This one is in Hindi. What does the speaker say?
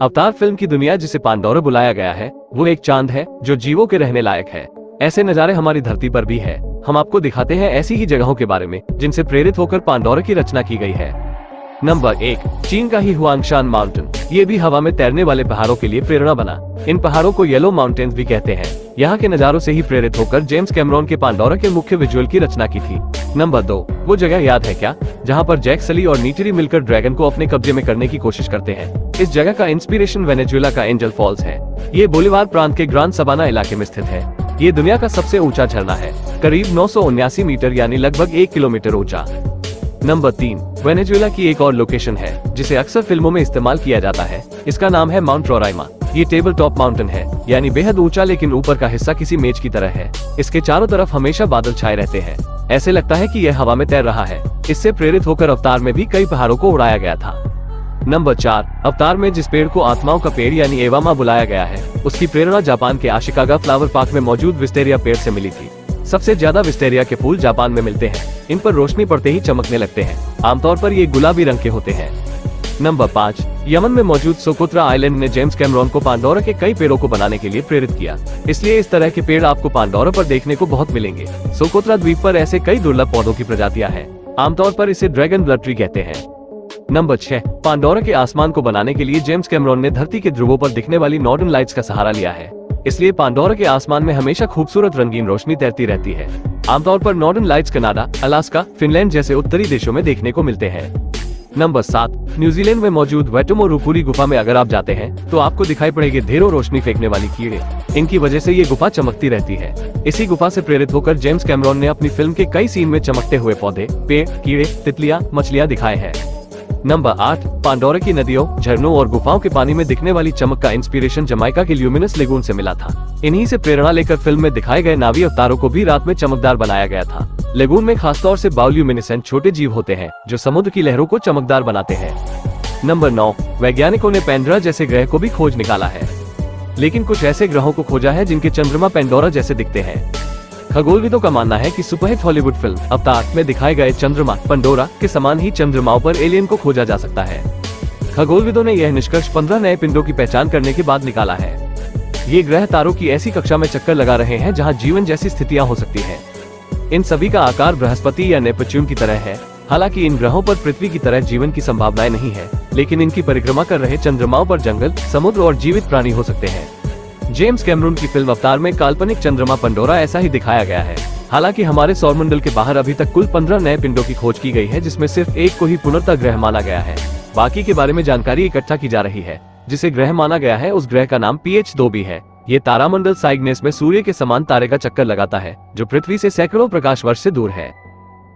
अवतार फिल्म की दुनिया जिसे पांडोरा बुलाया गया है वो एक चांद है जो जीवों के रहने लायक है। ऐसे नजारे हमारी धरती पर भी है। हम आपको दिखाते हैं ऐसी ही जगहों के बारे में जिनसे प्रेरित होकर पांडोरा की रचना की गई है। नंबर 1, चीन का ही हुआंगशान माउंटेन। ये भी हवा में तैरने वाले पहाड़ों के लिए प्रेरणा बना। इन पहाड़ों को येलो माउंटेन्स भी कहते हैं। यहाँ के नजारों से ही प्रेरित होकर जेम्स कैमरॉन के पांडोरा के मुख्य विजुअल की रचना की थी। नंबर 2, वो जगह याद है क्या जहाँ पर जैक सली और नीटिरी मिलकर ड्रैगन को अपने कब्जे में करने की कोशिश करते हैं। इस जगह का इंस्पिरेशन वेनेजुएला का एंजल फॉल्स है। ये बोलीवार प्रांत के ग्रांड सबाना इलाके में स्थित है। ये दुनिया का सबसे ऊंचा झरना है, करीब 979 मीटर यानी लगभग 1 किलोमीटर ऊंचा। नंबर 3, वेनेजुएला की एक और लोकेशन है जिसे अक्सर फिल्मों में इस्तेमाल किया जाता है। इसका नाम है माउंट रोराइमा। ये टेबल टॉप माउंटेन है, यानी बेहद ऊंचा, लेकिन ऊपर का हिस्सा किसी मेज की तरह है। इसके चारों तरफ हमेशा बादल छाए रहते हैं। ऐसे लगता है कि यह हवा में तैर रहा है। इससे प्रेरित होकर अवतार में भी कई पहाड़ों को उड़ाया गया था। नंबर 4, अवतार में जिस पेड़ को आत्माओं का पेड़ यानी एवामा बुलाया गया है उसकी प्रेरणा जापान के आशिकागा फ्लावर पार्क में मौजूद विस्टेरिया पेड़ से मिली थी। सबसे ज्यादा विस्टेरिया के फूल जापान में मिलते हैं। इन पर रोशनी पड़ते ही चमकने लगते हैं। आमतौर पर ये गुलाबी रंग के होते हैं। नंबर 5, यमन में मौजूद सोकोत्रा आइलैंड ने जेम्स कैमरॉन को पांडोरा के कई पेड़ों को बनाने के लिए प्रेरित किया। इसलिए इस तरह के पेड़ आपको पांडोरा पर देखने को बहुत मिलेंगे। सोकोत्रा द्वीप पर ऐसे कई दुर्लभ पौधों की प्रजातियां हैं। आमतौर पर इसे ड्रैगन ब्लड ट्री कहते हैं। नंबर 6, पांडोरा के आसमान को बनाने के लिए जेम्स कैमरॉन ने धरती के ध्रुवों पर दिखने वाली नॉर्दर्न लाइट्स का सहारा लिया है। इसलिए पांडोरा के आसमान में हमेशा खूबसूरत रंगीन रोशनी तैरती रहती है। आमतौर पर northern lights Canada, Alaska, Finland जैसे उत्तरी देशों में देखने को मिलते हैं। नंबर 7, न्यूजीलैंड में मौजूद वेटोमो रुपुरी गुफा में अगर आप जाते हैं तो आपको दिखाई पड़ेगी ढेरों रोशनी फेंकने वाली कीड़े। इनकी वजह से ये गुफा चमकती रहती है। इसी गुफा से प्रेरित होकर जेम्स कैमरॉन ने अपनी फिल्म के कई सीन में चमकते हुए पौधे, पेड़, कीड़े, तितलियां, मछलियां दिखाए हैं। नंबर 8, पांडोरा की नदियों, झरनों और गुफाओं के पानी में दिखने वाली चमक का इंस्पिरेशन जमाइका के ल्यूमिनस लेगून से मिला था। इन्हीं से प्रेरणा लेकर फिल्म में दिखाए गए नावी अवतारों को भी रात में चमकदार बनाया गया था। लेगून में खासतौर से बायोल्यूमिनेसेंट छोटे जीव होते हैं जो समुद्र की लहरों को चमकदार बनाते हैं। नंबर 9, वैज्ञानिकों ने पेंड्रा जैसे ग्रह को भी खोज निकाला है, लेकिन कुछ ऐसे ग्रहों को खोजा है जिनके चंद्रमा पेंडोरा जैसे दिखते हैं। खगोलविदों का मानना है कि सुपरहिट हॉलीवुड फिल्म अवतार में दिखाए गए चंद्रमा पंडोरा के समान ही चंद्रमाओं पर एलियन को खोजा जा सकता है। खगोलविदों ने यह निष्कर्ष 15 नए पिंडों की पहचान करने के बाद निकाला है। ये ग्रह तारों की ऐसी कक्षा में चक्कर लगा रहे हैं जहां जीवन जैसी स्थितियां हो सकती हैं। इन सभी का आकार बृहस्पति या नेपच्यून की तरह है। हालांकि इन ग्रहों पर पृथ्वी की तरह जीवन की संभावनाएं नहीं है, लेकिन इनकी परिक्रमा कर रहे चंद्रमाओं पर जंगल, समुद्र और जीवित प्राणी हो सकते हैं। जेम्स कैमरून की फिल्म अवतार में काल्पनिक चंद्रमा पंडोरा ऐसा ही दिखाया गया है। हालांकि हमारे सौरमंडल के बाहर अभी तक कुल 15 नए पिंडों की खोज की गई है, जिसमें सिर्फ एक को ही पुनर्ता ग्रह माना गया है। बाकी के बारे में जानकारी इकट्ठा की जा रही है। जिसे ग्रह माना गया है उस ग्रह का नाम PH2 भी है। ये तारामंडल साइग्नेस में सूर्य के समान तारे का चक्कर लगाता है जो पृथ्वी से सैकड़ों प्रकाश वर्ष से दूर है।